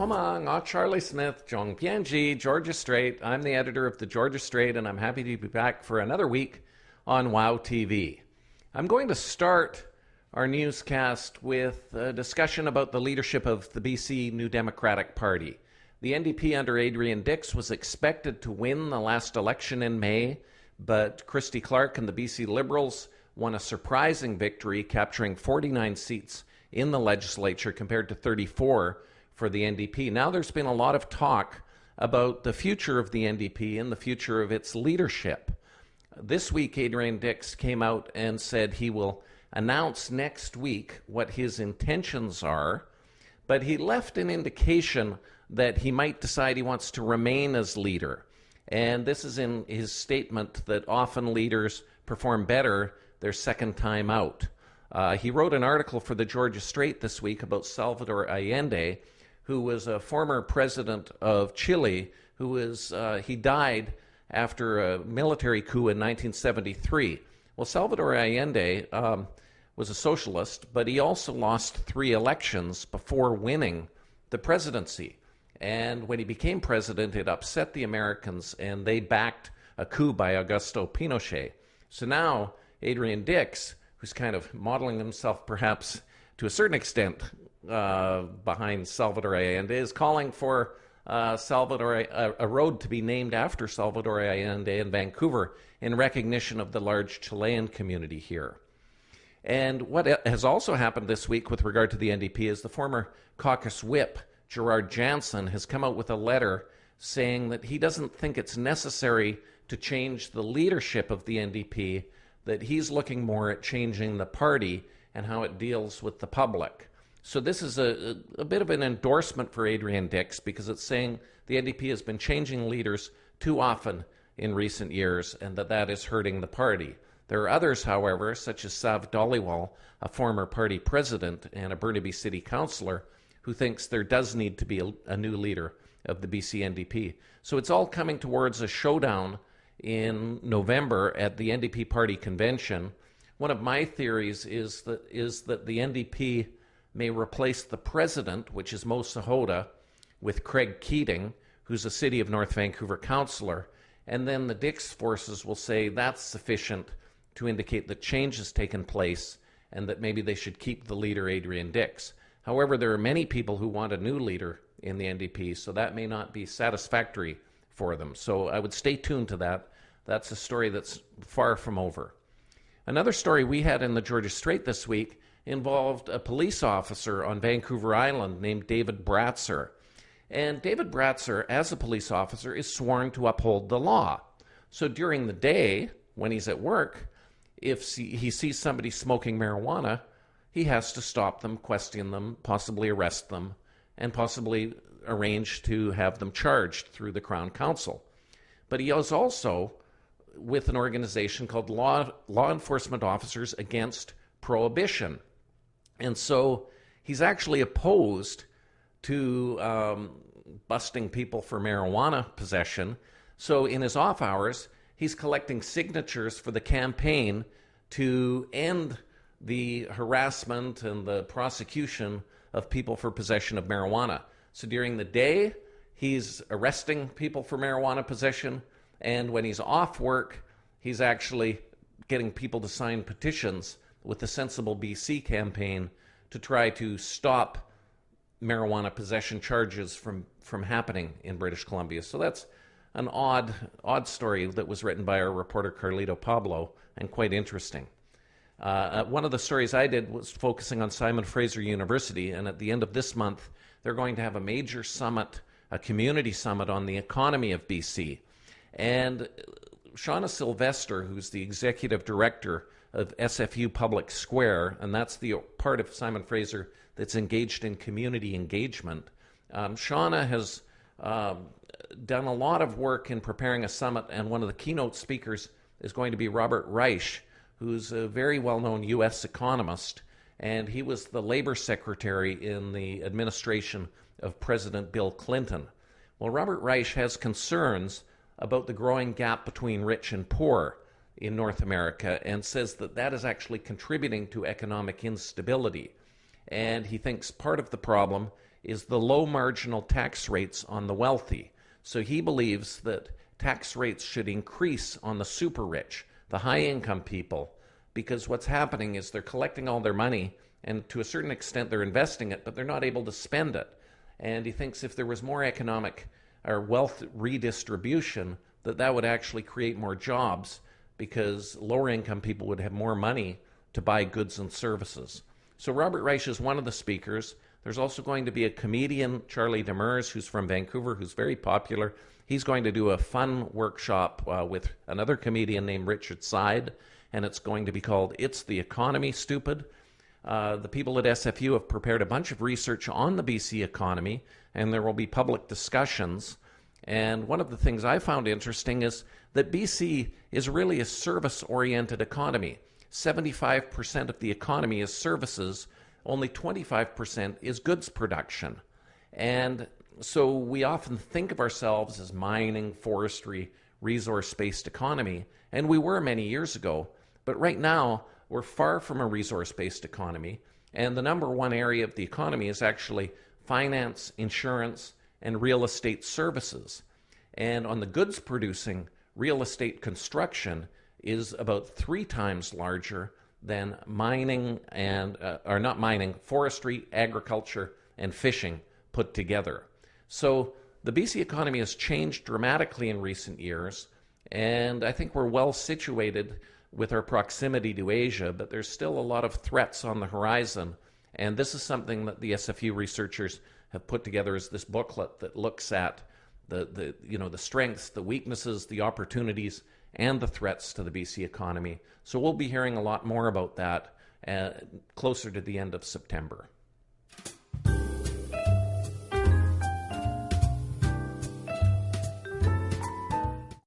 Mama, Nga Charlie Smith, Zhong Pianji, Georgia Strait. I'm the editor of the Georgia Strait, and I'm happy to be back for another week on WOW TV. I'm going to start our newscast with a discussion about the leadership of the BC New Democratic Party. The NDP under Adrian Dix was expected to win the last election in May, but Christy Clark and the BC Liberals won a surprising victory, capturing 49 seats in the legislature compared to 34 for the NDP. Now there's been a lot of talk about the future of the NDP and the future of its leadership. This week, Adrian Dix came out and said he will announce next week what his intentions are, but he left an indication that he might decide he wants to remain as leader. And this is in his statement that often leaders perform better their second time out. He wrote an article for the Georgia Strait this week about Salvador Allende, who was a former president of Chile, he died after a military coup in 1973. Well, Salvador Allende was a socialist, but he also lost 3 elections before winning the presidency. And when he became president, it upset the Americans, and they backed a coup by Augusto Pinochet. So now Adrian Dix, who's kind of modeling himself perhaps to a certain extent behind Salvador Allende, is calling for a road to be named after Salvador Allende in Vancouver in recognition of the large Chilean community here. And what has also happened this week with regard to the NDP is the former caucus whip, Gerard Janssen, has come out with a letter saying that he doesn't think it's necessary to change the leadership of the NDP, that he's looking more at changing the party and how it deals with the public. So this is a bit of an endorsement for Adrian Dix, because it's saying the NDP has been changing leaders too often in recent years and that is hurting the party. There are others, however, such as Sav Dhaliwal, a former party president and a Burnaby city councillor, who thinks there does need to be a new leader of the BC NDP. So it's all coming towards a showdown in November at the NDP party convention. One of my theories is that the NDP may replace the president, which is Mo Sahota, with Craig Keating, who's a City of North Vancouver councillor, and then the Dix forces will say that's sufficient to indicate that change has taken place and that maybe they should keep the leader, Adrian Dix. However, there are many people who want a new leader in the NDP, so that may not be satisfactory for them. So I would stay tuned to that. That's a story that's far from over. Another story we had in the Georgia Strait this week involved a police officer on Vancouver Island named David Bratzer. And David Bratzer, as a police officer, is sworn to uphold the law. So during the day, when he's at work, if he sees somebody smoking marijuana, he has to stop them, question them, possibly arrest them, and possibly arrange to have them charged through the Crown Council. But he is also with an organization called Law Enforcement Officers Against Prohibition. And so he's actually opposed to busting people for marijuana possession. So in his off hours, he's collecting signatures for the campaign to end the harassment and the prosecution of people for possession of marijuana. So during the day, he's arresting people for marijuana possession, and when he's off work, he's actually getting people to sign petitions with the Sensible BC campaign to try to stop marijuana possession charges from happening in British Columbia. So that's an odd story that was written by our reporter Carlito Pablo, and quite interesting. One of the stories I did was focusing on Simon Fraser University, and at the end of this month, they're going to have a major summit, a community summit on the economy of BC. And Shauna Sylvester, who's the executive director of SFU Public Square, and that's the part of Simon Fraser that's engaged in community engagement. Shauna has done a lot of work in preparing a summit, and one of the keynote speakers is going to be Robert Reich, who's a very well-known U.S. economist, and he was the labor secretary in the administration of President Bill Clinton. Well, Robert Reich has concerns about the growing gap between rich and poor in North America, and says that that is actually contributing to economic instability. And he thinks part of the problem is the low marginal tax rates on the wealthy. So he believes that tax rates should increase on the super rich, the high income people, because what's happening is they're collecting all their money, and to a certain extent they're investing it, but they're not able to spend it. And he thinks if there was more economic or wealth redistribution, that would actually create more jobs, because lower income people would have more money to buy goods and services. So Robert Reich is one of the speakers. There's also going to be a comedian, Charlie Demers, who's from Vancouver, who's very popular. He's going to do a fun workshop with another comedian named Richard Side, and it's going to be called It's the Economy, Stupid. The people at SFU have prepared a bunch of research on the BC economy, and there will be public discussions. And one of the things I found interesting is that BC is really a service-oriented economy. 75% of the economy is services, only 25% is goods production. And so we often think of ourselves as mining, forestry, resource-based economy, and we were many years ago. But right now, we're far from a resource-based economy, and the number one area of the economy is actually finance, insurance, and real estate services. And on the goods producing, real estate construction is about 3 times larger than mining and, or not mining, forestry, agriculture, and fishing put together. So the BC economy has changed dramatically in recent years, and I think we're well situated with our proximity to Asia, but there's still a lot of threats on the horizon. And this is something that the SFU researchers have put together as this booklet that looks at the strengths, the weaknesses, the opportunities, and the threats to the BC economy. So we'll be hearing a lot more about that closer to the end of September.